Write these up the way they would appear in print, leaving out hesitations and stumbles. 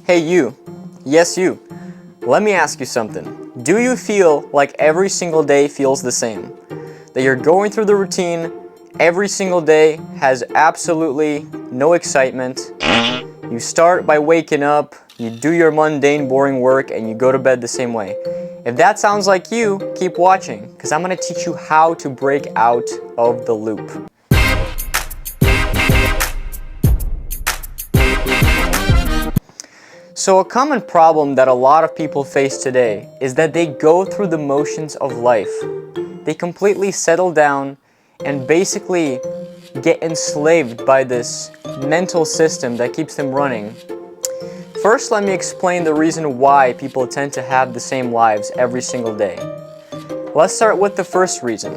Hey you, yes you, let me ask you something. Do you feel like every single day feels the same? That you're going through the routine, every single day has absolutely no excitement. You start by waking up, you do your mundane, boring work, and you go to bed the same way. If that sounds like you, keep watching, because I'm going to teach you how to break out of the loop. So a common problem that a lot of people face today is that they go through the motions of life. They completely settle down and basically get enslaved by this mental system that keeps them running. First, let me explain the reason why people tend to have the same lives every single day. Let's start with the first reason.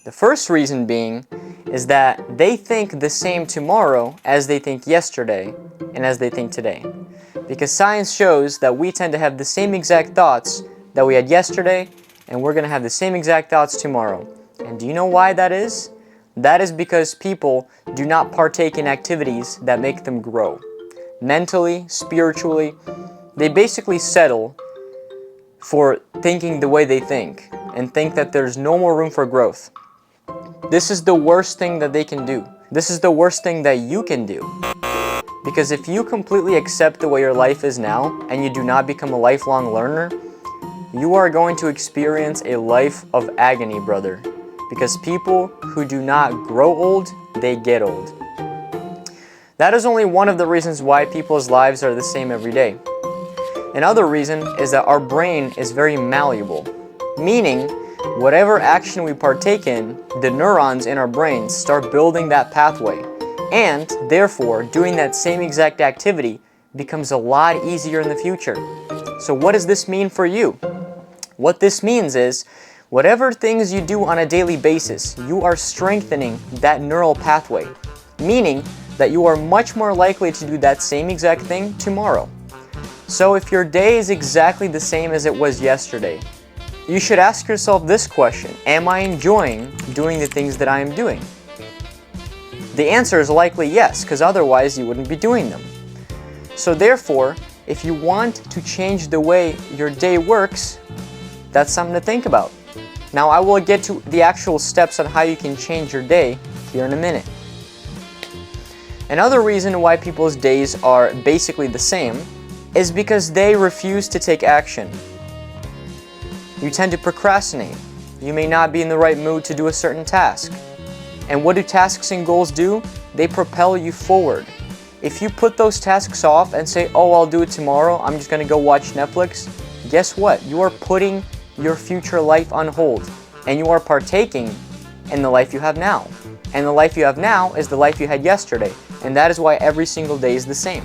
The first reason being is that they think the same tomorrow as they think yesterday and as they think today. Because science shows that we tend to have the same exact thoughts that we had yesterday, and we're going to have the same exact thoughts tomorrow. And do you know why that is? That is because people do not partake in activities that make them grow. Mentally, spiritually, they basically settle for thinking the way they think and think that there's no more room for growth. This is the worst thing that they can do. This is the worst thing that you can do. Because if you completely accept the way your life is now and you do not become a lifelong learner, you are going to experience a life of agony, brother. Because people who do not grow old, they get old. That is only one of the reasons why people's lives are the same every day. Another reason is that our brain is very malleable, meaning whatever action we partake in, the neurons in our brains start building that pathway, and therefore doing that same exact activity becomes a lot easier in the future. So what does this mean for you? What this means is whatever things you do on a daily basis, you are strengthening that neural pathway, meaning that you are much more likely to do that same exact thing tomorrow. So if your day is exactly the same as it was yesterday, you should ask yourself this question: am I enjoying doing the things that I am doing? The answer is likely yes, because otherwise you wouldn't be doing them. So therefore, if you want to change the way your day works, that's something to think about. Now I will get to the actual steps on how you can change your day here in a minute. Another reason why people's days are basically the same is because they refuse to take action. You tend to procrastinate. You may not be in the right mood to do a certain task. And what do tasks and goals do? They propel you forward. If you put those tasks off and say, oh, I'll do it tomorrow, I'm just going to go watch Netflix, guess what? You are putting your future life on hold, and you are partaking in the life you have now. And the life you have now is the life you had yesterday, and that is why every single day is the same.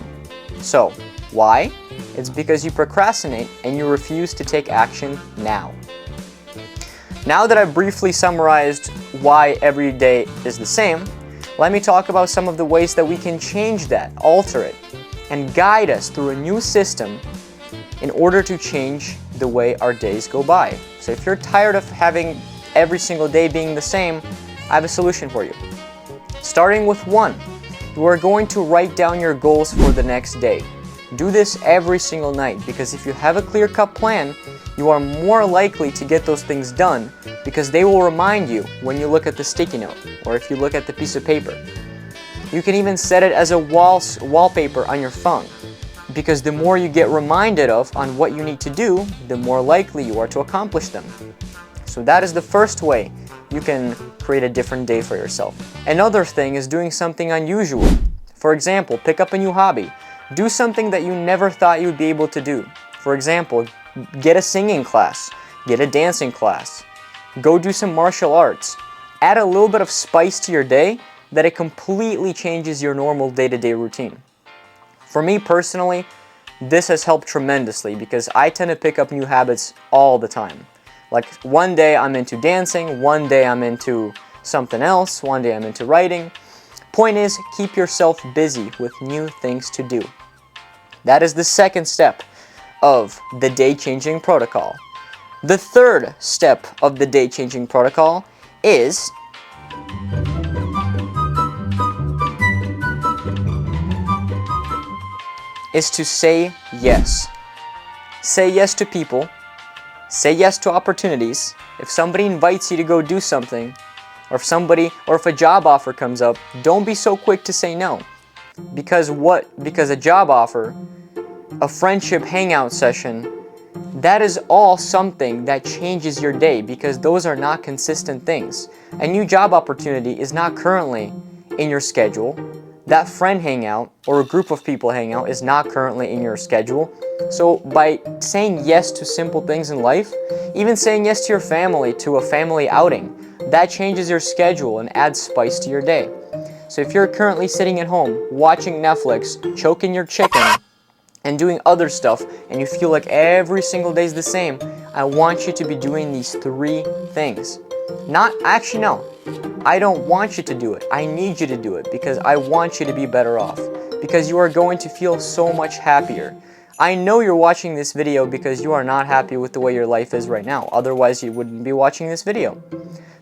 So, why? It's because you procrastinate and you refuse to take action now. Now that I've briefly summarized why every day is the same, let me talk about some of the ways that we can change that, alter it, and guide us through a new system in order to change the way our days go by. So if you're tired of having every single day being the same, I have a solution for you. Starting with 1, you are going to write down your goals for the next day. Do this every single night, because if you have a clear-cut plan, you are more likely to get those things done, because they will remind you when you look at the sticky note or if you look at the piece of paper. You can even set it as a wallpaper on your phone, because the more you get reminded of on what you need to do, the more likely you are to accomplish them. So that is the first way you can create a different day for yourself. Another thing is doing something unusual. For example, pick up a new hobby. Do something that you never thought you would be able to do. For example, get a singing class, get a dancing class, go do some martial arts. Add a little bit of spice to your day that it completely changes your normal day-to-day routine. For me personally, this has helped tremendously because I tend to pick up new habits all the time. Like one day I'm into dancing, one day I'm into something else, one day I'm into writing. Point is, keep yourself busy with new things to do. That is the second step of the day-changing protocol. The third step of the day-changing protocol is is to say yes. Say yes to people. Say yes to opportunities. If somebody invites you to go do something, or if a job offer comes up, don't be so quick to say no. Because a job offer, a friendship hangout session, that is all something that changes your day, because those are not consistent things. A new job opportunity is not currently in your schedule. That friend hangout or a group of people hangout is not currently in your schedule. So by saying yes to simple things in life, even saying yes to your family, to a family outing, that changes your schedule and adds spice to your day. So if you're currently sitting at home, watching Netflix, choking your chicken, and doing other stuff, and you feel like every single day is the same, I want you to be doing these 3 things. Actually, no. I don't want you to do it. I need you to do it, because I want you to be better off. Because you are going to feel so much happier. I know you're watching this video because you are not happy with the way your life is right now. Otherwise, you wouldn't be watching this video.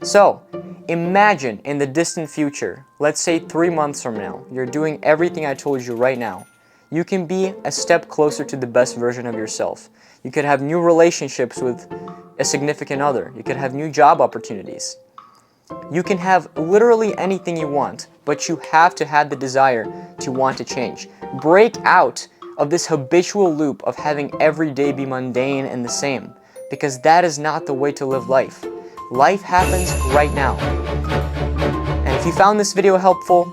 So, imagine in the distant future, let's say 3 months from now, you're doing everything I told you right now. You can be a step closer to the best version of yourself. You could have new relationships with a significant other. You could have new job opportunities. You can have literally anything you want, but you have to have the desire to want to change. Break out of this habitual loop of having every day be mundane and the same, because that is not the way to live life. Life happens right now. And if you found this video helpful,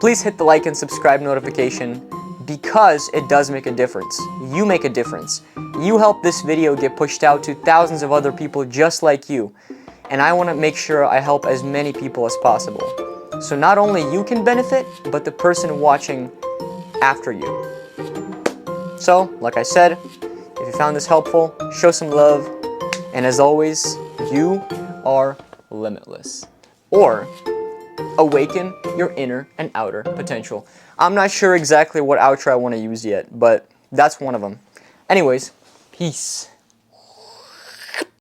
please hit the like and subscribe notification, because it does make a difference. You make a difference. You help this video get pushed out to thousands of other people just like you. And I want to make sure I help as many people as possible. So not only you can benefit, but the person watching after you. So, like I said, if you found this helpful, show some love. And as always, you are limitless. Or awaken your inner and outer potential. I'm not sure exactly what outro I want to use yet, but that's one of them. Anyways, peace.